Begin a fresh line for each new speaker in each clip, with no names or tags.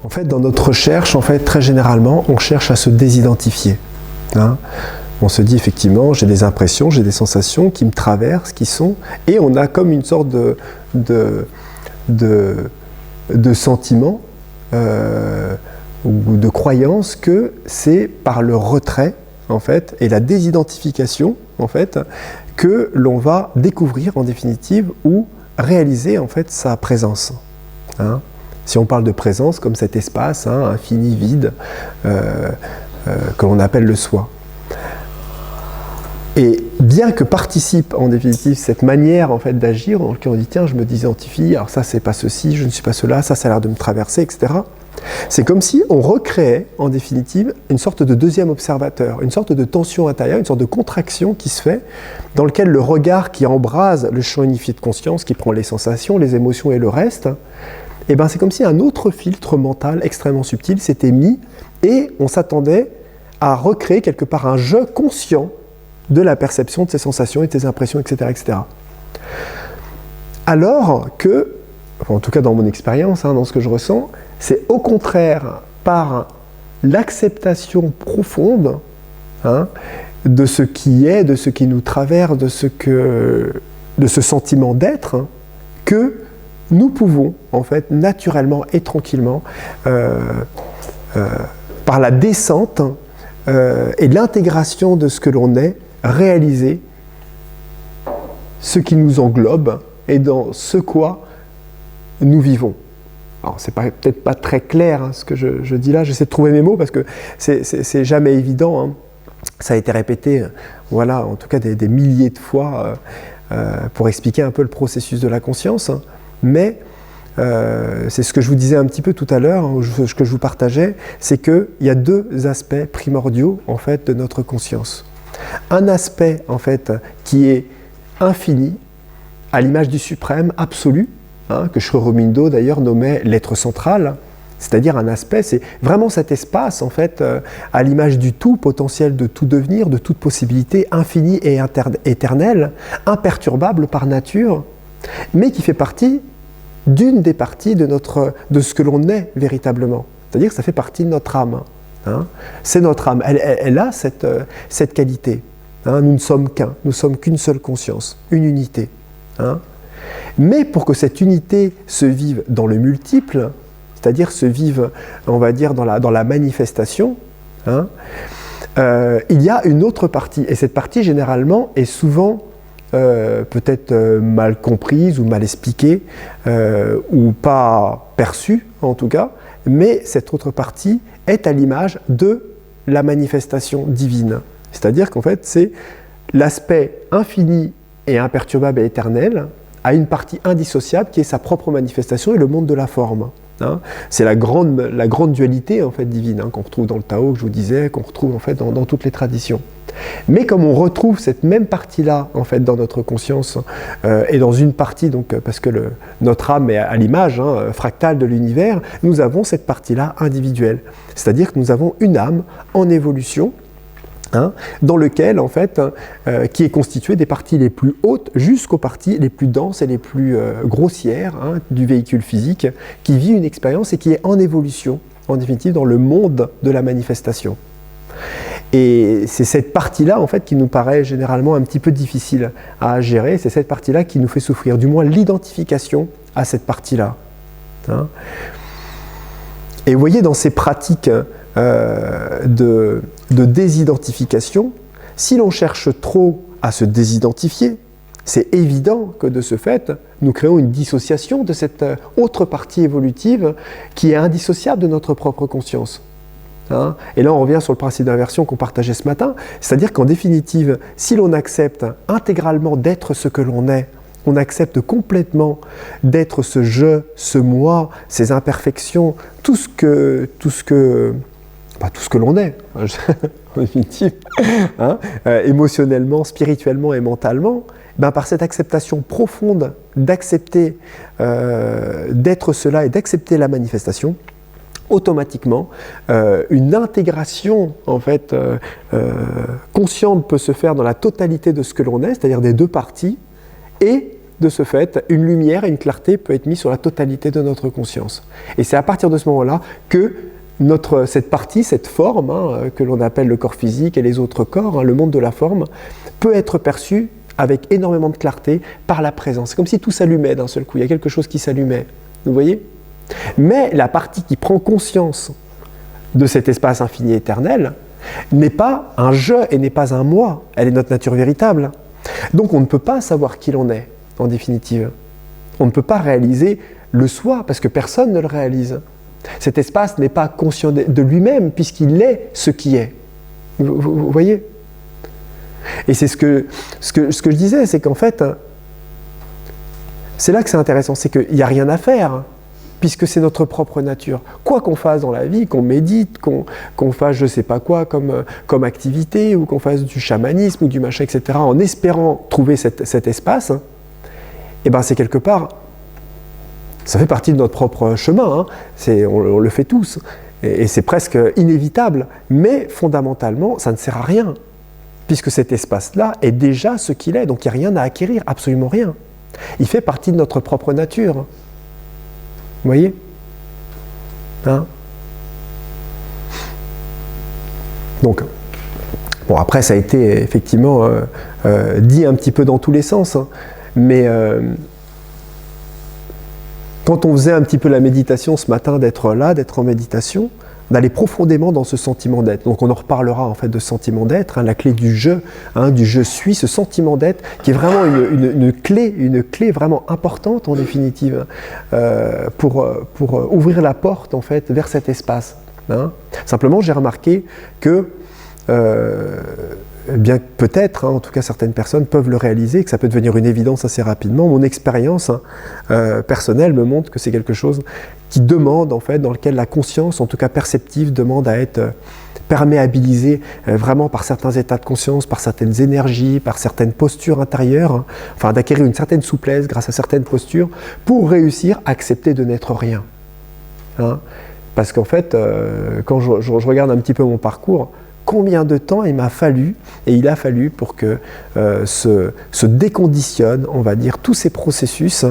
En fait, dans notre recherche, en fait, très généralement, on cherche à se désidentifier. On se dit effectivement, j'ai des impressions, j'ai des sensations qui me traversent, qui sont, et on a comme une sorte de sentiment ou de croyance que c'est par le retrait, en fait, et la désidentification, en fait, que l'on va découvrir en définitive ou réaliser en fait sa présence. Si on parle de présence comme cet espace infini, vide, que l'on appelle le soi. Et bien que participe en définitive cette manière en fait d'agir, dans lequel on dit tiens je me désidentifie, alors ça c'est pas ceci, je ne suis pas cela, ça a l'air de me traverser, etc. C'est comme si on recréait en définitive une sorte de deuxième observateur, une sorte de tension intérieure, une sorte de contraction qui se fait, dans lequel le regard qui embrase le champ unifié de conscience, qui prend les sensations, les émotions et le reste, et ben c'est comme si un autre filtre mental extrêmement subtil s'était mis et on s'attendait à recréer quelque part un jeu conscient de la perception de ces sensations et de ces impressions, etc. etc. Alors que, enfin, en tout cas dans mon expérience, dans ce que je ressens, c'est au contraire par l'acceptation profonde de ce qui est, de ce qui nous traverse, de ce sentiment d'être, que nous pouvons, en fait, naturellement et tranquillement, par la descente et l'intégration de ce que l'on est, réaliser ce qui nous englobe et dans ce quoi nous vivons. Alors, c'est peut-être pas très clair ce que je dis là, j'essaie de trouver mes mots parce que c'est jamais évident. Ça a été répété, voilà, en tout cas des milliers de fois pour expliquer un peu le processus de la conscience. Mais c'est ce que je vous disais un petit peu tout à l'heure, ce que je vous partageais, c'est qu'il y a deux aspects primordiaux en fait de notre conscience. Un aspect en fait qui est infini, à l'image du suprême, absolu, que Sri-Aurobindo d'ailleurs nommait l'être central, c'est-à-dire un aspect, c'est vraiment cet espace en fait, à l'image du tout potentiel de tout devenir, de toute possibilité, infini et éternel, imperturbable par nature, mais qui fait partie d'une des parties de ce que l'on est véritablement. C'est-à-dire que ça fait partie de notre âme. C'est notre âme. Elle a cette qualité. Nous ne sommes qu'un. Nous ne sommes qu'une seule conscience, une unité. Mais pour que cette unité se vive dans le multiple, c'est-à-dire se vive, on va dire, dans la manifestation, il y a une autre partie. Et cette partie, généralement, est souvent peut-être mal comprise ou mal expliquée ou pas perçue en tout cas, mais cette autre partie est à l'image de la manifestation divine. C'est-à-dire qu'en fait c'est l'aspect infini et imperturbable et éternel à une partie indissociable qui est sa propre manifestation et le monde de la forme. C'est la grande dualité en fait divine qu'on retrouve dans le Tao, que je vous disais, qu'on retrouve en fait dans toutes les traditions. Mais comme on retrouve cette même partie-là en fait dans notre conscience et dans une partie donc parce que notre âme est à l'image fractale de l'univers, nous avons cette partie-là individuelle. C'est-à-dire que nous avons une âme en évolution. Dans lequel, en fait, qui est constitué des parties les plus hautes jusqu'aux parties les plus denses et les plus grossières du véhicule physique, qui vit une expérience et qui est en évolution, en définitive, dans le monde de la manifestation. Et c'est cette partie-là, en fait, qui nous paraît généralement un petit peu difficile à gérer, c'est cette partie-là qui nous fait souffrir, du moins l'identification à cette partie-là. Et vous voyez, dans ces pratiques de désidentification, si l'on cherche trop à se désidentifier, c'est évident que de ce fait, nous créons une dissociation de cette autre partie évolutive qui est indissociable de notre propre conscience. Et là, on revient sur le principe d'inversion qu'on partageait ce matin, c'est-à-dire qu'en définitive, si l'on accepte intégralement d'être ce que l'on est, on accepte complètement d'être ce je, ce moi, ces imperfections, tout ce que l'on est, en définitive, émotionnellement, spirituellement et mentalement, par cette acceptation profonde d'accepter d'être cela et d'accepter la manifestation, automatiquement, une intégration en fait, consciente peut se faire dans la totalité de ce que l'on est, c'est-à-dire des deux parties, et de ce fait, une lumière et une clarté peut être mise sur la totalité de notre conscience. Et c'est à partir de ce moment-là que cette partie, cette forme, que l'on appelle le corps physique et les autres corps, le monde de la forme, peut être perçu avec énormément de clarté par la présence. C'est comme si tout s'allumait d'un seul coup, il y a quelque chose qui s'allumait. Vous voyez ? Mais la partie qui prend conscience de cet espace infini éternel n'est pas un je et n'est pas un moi, elle est notre nature véritable. Donc on ne peut pas savoir qui l'on est, en définitive. On ne peut pas réaliser le soi, parce que personne ne le réalise. Cet espace n'est pas conscient de lui-même, puisqu'il est ce qui est. Vous voyez ? Et c'est ce que je disais, c'est qu'en fait, c'est là que c'est intéressant, c'est qu'il n'y a rien à faire, puisque c'est notre propre nature. Quoi qu'on fasse dans la vie, qu'on médite, qu'on fasse je ne sais pas quoi comme activité, ou qu'on fasse du chamanisme ou du machin, etc., en espérant trouver cet espace, et ben c'est quelque part, ça fait partie de notre propre chemin, on le fait tous, et c'est presque inévitable, mais fondamentalement, ça ne sert à rien, puisque cet espace-là est déjà ce qu'il est, donc il n'y a rien à acquérir, absolument rien. Il fait partie de notre propre nature. Vous voyez ? Donc, bon, après, ça a été effectivement dit un petit peu dans tous les sens, mais quand on faisait un petit peu la méditation ce matin, d'être là, d'être en méditation, d'aller profondément dans ce sentiment d'être. Donc on en reparlera en fait de sentiment d'être, la clé du je suis, ce sentiment d'être qui est vraiment une clé vraiment importante en définitive pour ouvrir la porte en fait vers cet espace. Simplement j'ai remarqué que bien peut-être, en tout cas certaines personnes peuvent le réaliser, que ça peut devenir une évidence assez rapidement. Mon expérience personnelle me montre que c'est quelque chose qui demande, en fait, dans lequel la conscience, en tout cas perceptive, demande à être perméabilisée vraiment par certains états de conscience, par certaines énergies, par certaines postures intérieures, enfin d'acquérir une certaine souplesse grâce à certaines postures pour réussir à accepter de n'être rien. Parce qu'en fait, quand je regarde un petit peu mon parcours, combien de temps il m'a fallu, et il a fallu pour que se déconditionnent, on va dire, tous ces processus,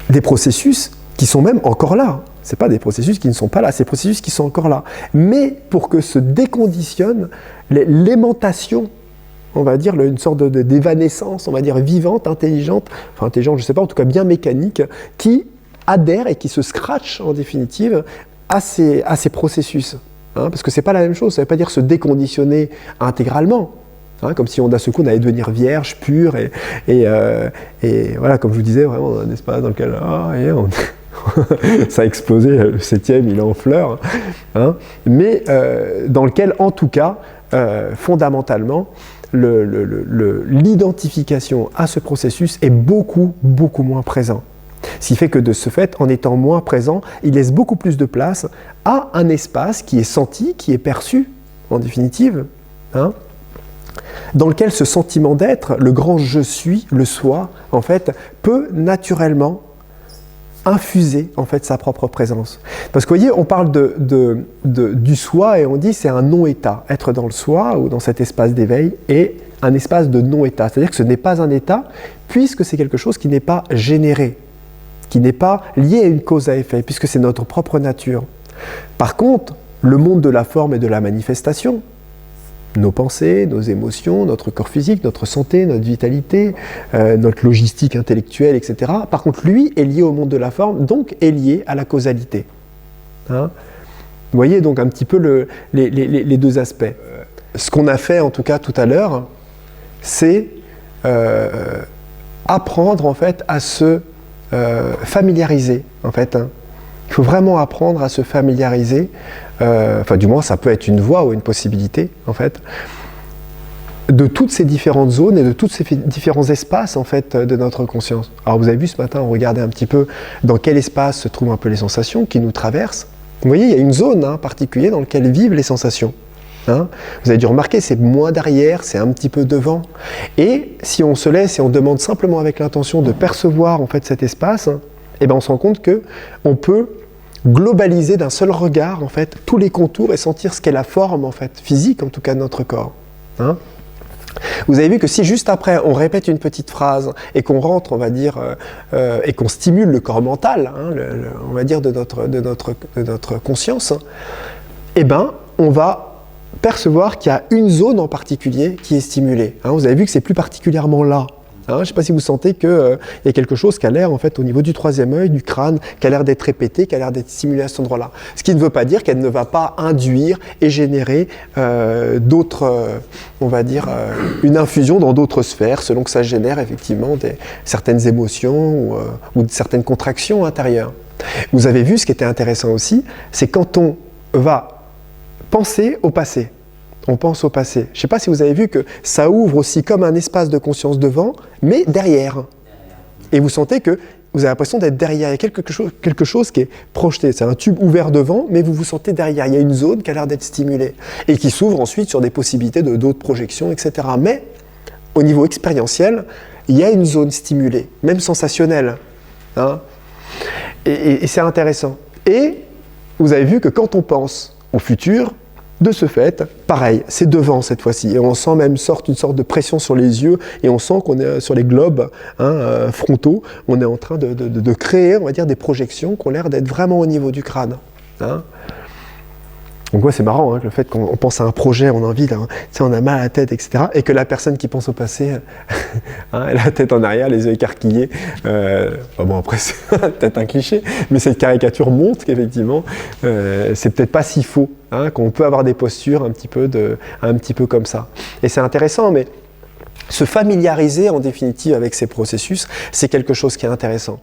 des processus qui sont même encore là. Ce n'est pas des processus qui ne sont pas là, c'est des processus qui sont encore là. Mais pour que se déconditionne l'aimantation, on va dire, une sorte d'évanescence, on va dire, vivante, intelligente, enfin intelligente, je ne sais pas, en tout cas bien mécanique, qui adhère et qui se scratche, en définitive, à ces processus. Parce que ce n'est pas la même chose, ça ne veut pas dire se déconditionner intégralement, comme si d'un seul coup on allait devenir vierge, pur, et voilà, comme je vous disais, vraiment un espace dans lequel ça a explosé, le 7e il est en fleurs, mais dans lequel en tout cas, fondamentalement, l'identification à ce processus est beaucoup, beaucoup moins présent. Ce qui fait que de ce fait, en étant moins présent, il laisse beaucoup plus de place à un espace qui est senti, qui est perçu, en définitive, dans lequel ce sentiment d'être, le grand je suis, le soi, en fait, peut naturellement infuser en fait sa propre présence. Parce que vous voyez, on parle du soi et on dit c'est un non-état. Être dans le soi ou dans cet espace d'éveil est un espace de non-état. C'est-à-dire que ce n'est pas un état puisque c'est quelque chose qui n'est pas généré, qui n'est pas lié à une cause à effet, puisque c'est notre propre nature. Par contre, le monde de la forme et de la manifestation, nos pensées, nos émotions, notre corps physique, notre santé, notre vitalité, notre logistique intellectuelle, etc. Par contre, lui est lié au monde de la forme, donc est lié à la causalité. Vous voyez donc un petit peu les deux aspects. Ce qu'on a fait en tout cas tout à l'heure, c'est apprendre en fait à se familiariser en fait. Il faut vraiment apprendre à se familiariser, enfin du moins ça peut être une voie ou une possibilité en fait, de toutes ces différentes zones et de tous ces différents espaces en fait de notre conscience. Alors vous avez vu ce matin, on regardait un petit peu dans quel espace se trouvent un peu les sensations qui nous traversent. Vous voyez, il y a une zone particulière dans laquelle vivent les sensations. Vous avez dû remarquer, c'est moins derrière, c'est un petit peu devant. Et si on se laisse et on demande simplement avec l'intention de percevoir en fait cet espace, eh ben on se rend compte que on peut globaliser d'un seul regard en fait tous les contours et sentir ce qu'est la forme en fait physique en tout cas de notre corps. Vous avez vu que si juste après on répète une petite phrase et qu'on rentre, on va dire, et qu'on stimule le corps mental, hein, on va dire de notre conscience, eh ben, on va percevoir qu'il y a une zone en particulier qui est stimulée. Hein, vous avez vu que c'est plus particulièrement là. Hein, je ne sais pas si vous sentez qu'il y a quelque chose qui a l'air, en fait, au niveau du troisième œil, du crâne, qui a l'air d'être répété, qui a l'air d'être stimulé à cet endroit-là. Ce qui ne veut pas dire qu'elle ne va pas induire et générer d'autres, on va dire, une infusion dans d'autres sphères, selon que ça génère effectivement certaines émotions ou certaines contractions intérieures. Vous avez vu, ce qui était intéressant aussi, c'est quand on va penser au passé. On pense au passé. Je ne sais pas si vous avez vu que ça ouvre aussi comme un espace de conscience devant, mais derrière. Et vous sentez que vous avez l'impression d'être derrière. Il y a quelque chose qui est projeté. C'est un tube ouvert devant, mais vous vous sentez derrière. Il y a une zone qui a l'air d'être stimulée et qui s'ouvre ensuite sur des possibilités d'autres projections, etc. Mais au niveau expérientiel, il y a une zone stimulée, même sensationnelle. Hein, et c'est intéressant. Et vous avez vu que quand on pense au futur, de ce fait, pareil, c'est devant cette fois-ci. Et on sent même une sorte de pression sur les yeux et on sent qu'on est sur les globes frontaux. On est en train de créer, on va dire, des projections qui ont l'air d'être vraiment au niveau du crâne. Hein. Donc ouais, c'est marrant, hein, le fait qu'on pense à un projet, on a envie, on a mal à la tête, etc. Et que la personne qui pense au passé, hein, elle a la tête en arrière, les yeux écarquillés. Bon, après, c'est peut-être un cliché, mais cette caricature montre qu'effectivement, c'est peut-être pas si faux, hein, qu'on peut avoir des postures un petit peu comme ça. Et c'est intéressant, mais se familiariser en définitive avec ces processus, c'est quelque chose qui est intéressant.